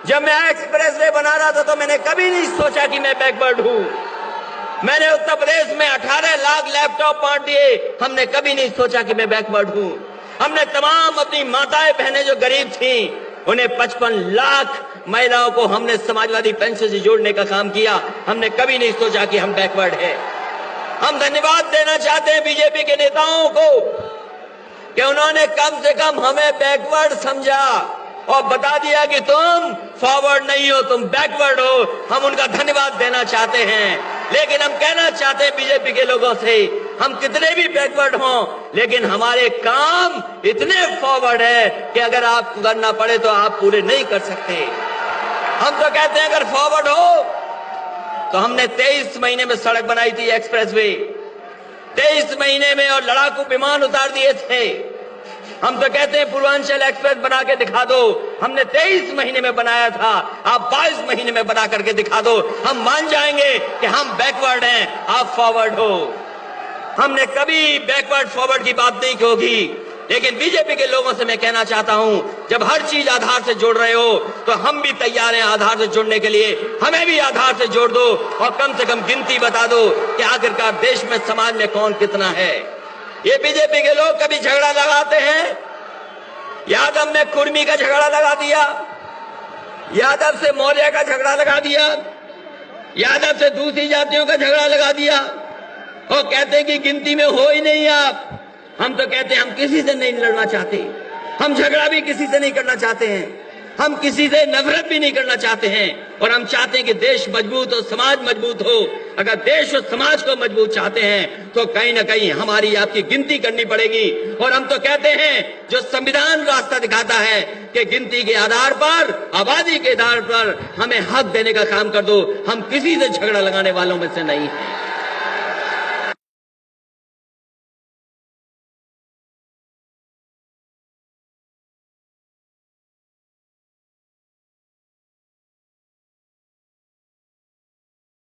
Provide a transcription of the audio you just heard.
जब मैं express way बना रहा था तो मैंने कभी नहीं सोचा कि मैं बैकवर्ड हूं। मैंने उत्तर प्रदेश में 18 लाख लैपटॉप बांट दिए, हमने कभी नहीं सोचा कि मैं बैकवर्ड हूं। हमने तमाम अपनी माताएं बहनें जो गरीब थी उन्हें 55 लाख महिलाओं को हमने समाजवादी पेंशन से जोड़ने का काम किया। हमने कभी नहीं सोचा कि हम बैकवर्ड है। हम धन्यवाद देना चाहते हैं बीजेपी के नेताओं को कि उन्होंने कम से कम हमें बैकवर्ड समझा और बता दिया कि तुम फॉरवर्ड नहीं हो, तुम बैकवर्ड हो। हम उनका धन्यवाद देना चाहते हैं। लेकिन हम कहना चाहते हैं बीजेपी के लोगों से, हम कितने भी बैकवर्ड हों लेकिन हमारे काम इतने फॉरवर्ड है कि अगर आपको करना पड़े तो आप पूरे नहीं कर सकते। हम तो कहते हैं अगर फॉरवर्ड हो तो हमने 23 महीने में सड़क बनाई थी, एक्सप्रेसवे 23 महीने में, और लड़ाकू विमान उतार दिए थे। हम तो कहते हैं पूर्वांचल एक्सप्रेस बना के दिखा दो, हमने 23 महीने में बनाया था, आप 22 महीने में बना करके दिखा दो, हम मान जाएंगे कि हम बैकवर्ड हैं, आप फॉरवर्ड हो। हमने कभी बैकवर्ड फॉरवर्ड की बात नहीं होगी। लेकिन बीजेपी के लोगों से मैं कहना चाहता हूं, जब हर चीज आधार से जोड़ रहे हो तो हम भी तैयार हैं आधार से जोड़ने के लिए। हमें भी आधार से जोड़ दो और कम से कम गिनती बता दो कि आखिरकार देश में, समाज में कौन कितना है। ये बीजेपी के लोग कभी झगड़ा लगाते हैं, यादव ने कुर्मी का झगड़ा लगा दिया, यादव से मौर्य का झगड़ा लगा दिया, यादव से दूसरी जातियों का झगड़ा लगा दिया और कहते हैं कि गिनती में हो ही नहीं आप। हम तो कहते हैं हम किसी से नहीं लड़ना चाहते, हम झगड़ा भी किसी से नहीं करना चाहते हैं, हम किसी से नफरत भी नहीं करना चाहते हैं, और हम चाहते हैं कि देश मजबूत हो, समाज मजबूत हो। अगर देश और समाज को मजबूत चाहते हैं तो कहीं ना कहीं हमारी आपकी गिनती करनी पड़ेगी। और हम तो कहते हैं जो संविधान रास्ता दिखाता है कि गिनती के आधार पर, आबादी के आधार पर हमें हक देने का काम कर दो। हम किसी से झगड़ा लगाने वालों में से नहीं हैं।